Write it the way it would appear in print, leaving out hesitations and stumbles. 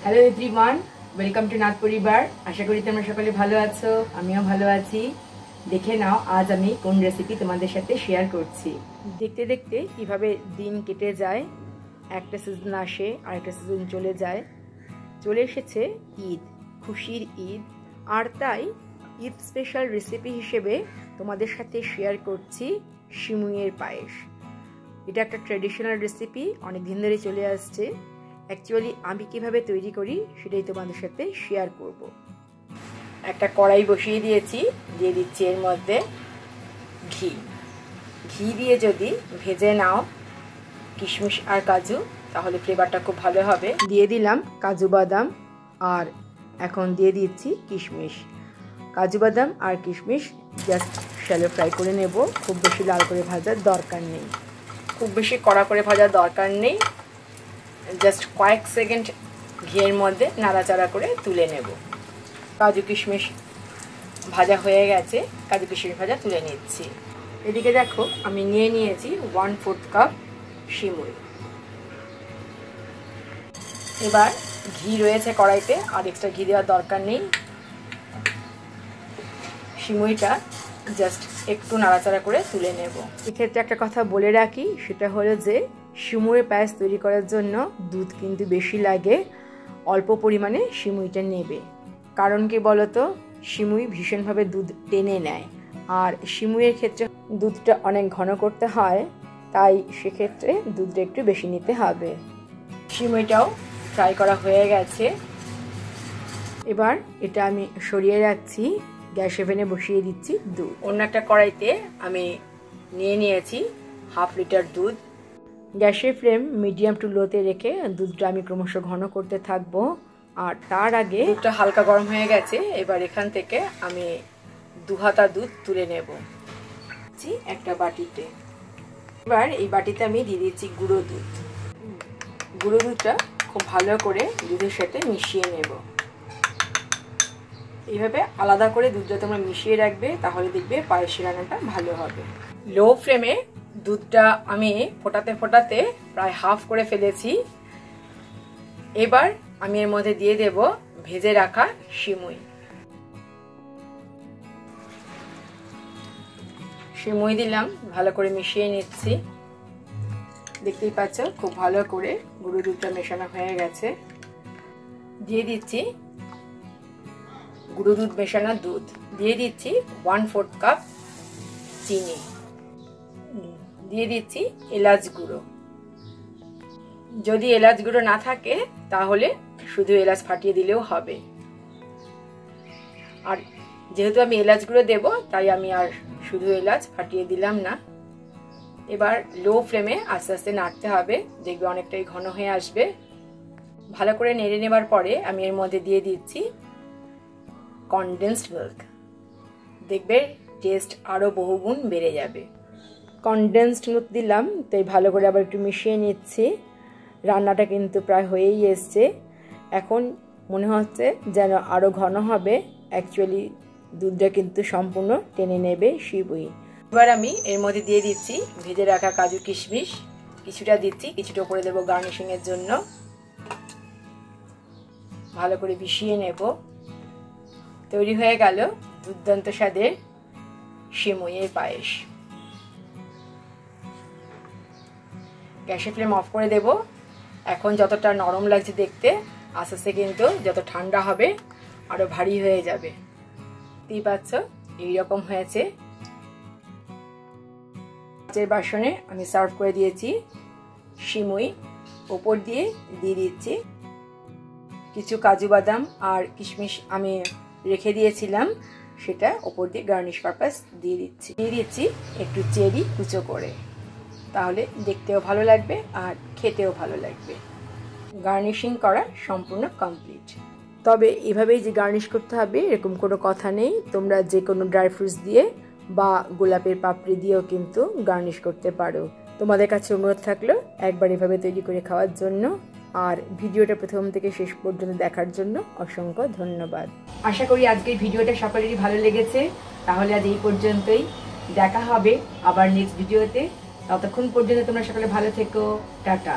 Hello everyone, welcome to Nath পরিবার। আশা করি তোমরা সকলে ভালো আছো, আমিও ভালো আছি। দেখে নাও আজ আমি কোন রেসিপি তোমাদের সাথে শেয়ার করছি। দেখতে দেখতে কিভাবে দিন কেটে যায়, একটা সিজন আসে আর একটা সিজন চলে যায়। চলে এসেছে ঈদ, খুশির ঈদ। আর তাই ঈদ স্পেশাল রেসিপি হিসেবে তোমাদের সাথে শেয়ার করছি সিমুইয়ের পায়েস। এটা একটা ট্র্যাডিশনাল রেসিপি, অনেক দিন ধরে চলে আসছে। অ্যাকচুয়ালি আমি কিভাবে তৈরি করি সেটাই তোমাদের সাথে শেয়ার করব। একটা কড়াই বসিয়ে দিয়েছি, দিয়ে দিচ্ছি এর মধ্যে ঘি দিয়ে যদি ভেজে নাও কিশমিশ আর কাজু, তাহলে ফ্লেভারটা খুব ভালো হবে। দিয়ে দিলাম কাজু বাদাম, আর এখন দিয়ে দিচ্ছি কিশমিশ। কাজু বাদাম আর কিশমিশ জাস্ট শ্যালো ফ্রাই করে নেব, খুব বেশি লাল করে ভাজার দরকার নেই, খুব বেশি কড়া করে ভাজার দরকার নেই। জাস্ট কয়েক সেকেন্ড ঘিয়ের মধ্যে নাড়াচাড়া করে তুলে নেব। কাজু কিশমিশ ভাজা হয়ে গেছে, কাজু কিশমিশ ভাজা তুলে নিচ্ছি। এদিকে দেখো আমি নিয়ে নিয়েছি 1/4 কাপ সিমুই। এবার ঘি রয়েছে কড়াইতে, আর এক্সট্রা ঘি দেওয়ার দরকার নেই। সিমুইটা জাস্ট একটু নাড়াচাড়া করে তুলে নেব। এক্ষেত্রে একটা কথা বলে রাখি, সেটা হলো যে সিমুইয়ের পায়েস তৈরি করার জন্য দুধ কিন্তু বেশি লাগে। অল্প পরিমাণে সিমুইটা নেবে, কারণ কি বলতো, সিমুই ভীষণভাবে দুধ টেনে নেয়, আর সিমুইয়ের ক্ষেত্রে দুধটা অনেক ঘন করতে হয়, তাই সেক্ষেত্রে দুধটা একটু বেশি নিতে হবে। সিমুইটাও ফ্রাই করা হয়ে গেছে। এবার এটা আমি সরিয়ে রাখছি, গ্যাস ওভেনে বসিয়ে দিচ্ছি দুধ। অন্য একটা কড়াইতে আমি নিয়ে নিয়েছি 1/2 লিটার দুধ। গ্যাসের ফ্লেম মিডিয়াম টু লোতে রেখে দুধটা আমি ক্রমশ ঘন করতে থাকবো। আর তার আগে দুধটা হালকা গরম হয়ে গেছে, এবার এখান থেকে আমি 2 হাতা দুধ তুলে নেব একটা বাটিতে। এবার এই বাটিতে আমি দিয়ে দিচ্ছি গুঁড়ো দুধ। গুঁড়ো দুধটা খুব ভালো করে দুধের সাথে মিশিয়ে নেব। এইভাবে আলাদা করে দুধটা তোমরা মিশিয়ে রাখবে, তাহলে দেখবে পায়েসের রান্নাটা ভালো হবে। লো ফ্লেমে দুধটা আমি ফোটাতে ফোটাতে প্রায় হাফ করে ফেলেছি। এবার আমি এর মধ্যে দিয়ে দেব ভেজে রাখা সিমুই। সিমুই দিলাম, ভালো করে মিশিয়ে নিচ্ছি। দেখতেই পাচ্ছ খুব ভালো করে গুঁড়ো দুধটা মেশানো হয়ে গেছে। দিয়ে দিচ্ছি গুঁড়ো দুধ মেশানো দুধ, দিয়ে দিচ্ছি 1/4 কাপ চিনি, দিয়ে দিচ্ছি এলাচ গুঁড়ো। যদি এলাচ গুঁড়ো না থাকে তাহলে শুধু এলাচ ফাটিয়ে দিলেও হবে, আর যেহেতু আমি এলাচ গুঁড়ো দেব তাই আমি আর শুধু এলাচ ফাটিয়ে দিলাম না। এবার লো ফ্লেমে আস্তে আস্তে নাড়তে হবে, দেখবে অনেকটাই ঘন হয়ে আসবে। ভালো করে নেড়ে নেবার পরে আমি এর মধ্যে দিয়ে দিচ্ছি কনডেন্সড মিল্ক। দেখবে টেস্ট আরো বহুগুণ বেড়ে যাবে। কনডেন্সড মিল্ক দিলাম, তাই ভালো করে আবার একটু মিশিয়ে নিচ্ছি। রান্নাটা কিন্তু প্রায় হয়েই এসছে। এখন মনে হচ্ছে যেন আরো ঘন হবে, অ্যাকচুয়ালি দুধটা কিন্তু সম্পূর্ণ টেনে নেবে সিমুই। এবার আমি এর মধ্যে দিয়ে দিচ্ছি ভেজে রাখা কাজু কিশমিশ। কিছুটা দিচ্ছি, কিছুটা করে দেবো গার্নিশিং এর জন্য। ভালো করে মিশিয়ে নেব। তৈরি হয়ে গেল দুর্দান্ত স্বাদের সিমুইয়ের পায়েস। গ্যাসের ফ্লেম অফ করে দেব। এখন যতটা নরম লাগছে দেখতে, আস্তে আস্তে কিন্তু যত ঠান্ডা হবে আরো ভারী হয়ে যাবে। দেখতেই পাচ্ছ এইরকম হয়েছে। কাচের বাসনে আমি সার্ভ করে দিয়েছি সিমুই। ওপর দিয়ে দিয়ে দিচ্ছি কিছু কাজু বাদাম আর কিশমিশ আমি রেখে দিয়েছিলাম, সেটা ওপর দিয়ে গার্নিশ পারপাস দিয়ে দিচ্ছি একটু চেরি কুচো করে, তাহলে দেখতেও ভালো লাগবে আর খেতেও ভালো লাগবে। গার্নিশিং করা সম্পূর্ণ কমপ্লিট। তবে এভাবেই যে গার্নিশ করতে হবে এরকম কোনো কথা নেই, তোমরা যে কোনো ড্রাই ফ্রুটস দিয়ে বা গোলাপের পাপড়ি দিয়েও কিন্তু গার্নিশ করতে পারো। তোমাদের কাছে অনুরোধ থাকলো একবার এভাবে তৈরি করে খাওয়ার জন্য। আর ভিডিওটা প্রথম থেকে শেষ পর্যন্ত দেখার জন্য অসংখ্য ধন্যবাদ। আশা করি আজকের ভিডিওটা সকলেরই ভালো লেগেছে। তাহলে আজ এই পর্যন্তই, দেখা হবে আবার নেক্সট ভিডিওতে। ততক্ষণ পর্যন্ত তোমরা সকলে ভালো থেকো, টাটা।